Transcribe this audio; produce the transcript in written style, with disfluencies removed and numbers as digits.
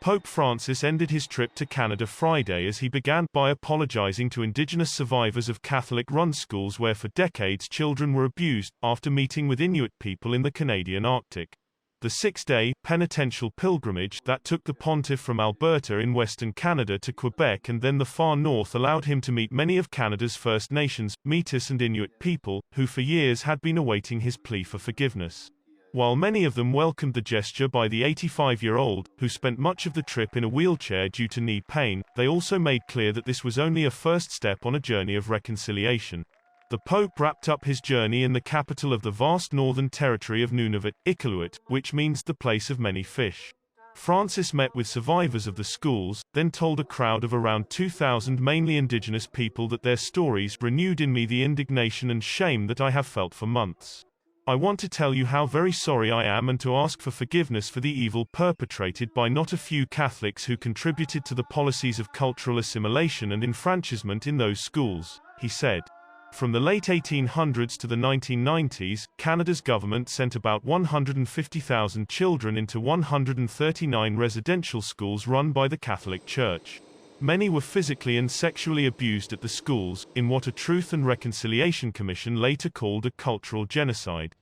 Pope Francis ended his trip to Canada Friday as he began by apologizing to Indigenous survivors of Catholic-run schools where for decades children were abused, after meeting with Inuit people in the Canadian Arctic. The six-day, penitential pilgrimage that took the pontiff from Alberta in western Canada to Quebec and then the far north allowed him to meet many of Canada's First Nations, Métis and Inuit people, who for years had been awaiting his plea for forgiveness. While many of them welcomed the gesture by the 85-year-old, who spent much of the trip in a wheelchair due to knee pain, they also made clear that this was only a first step on a journey of reconciliation. The Pope wrapped up his journey in the capital of the vast northern territory of Nunavut, Iqaluit, which means the place of many fish. Francis met with survivors of the schools, then told a crowd of around 2,000 mainly Indigenous people that their stories renewed in me the indignation and shame that I have felt for months. I want to tell you how very sorry I am and to ask for forgiveness for the evil perpetrated by not a few Catholics who contributed to the policies of cultural assimilation and enfranchisement in those schools, he said. From the late 1800s to the 1990s, Canada's government sent about 150,000 children into 139 residential schools run by the Catholic Church. Many were physically and sexually abused at the schools, in what a Truth and Reconciliation Commission later called a cultural genocide.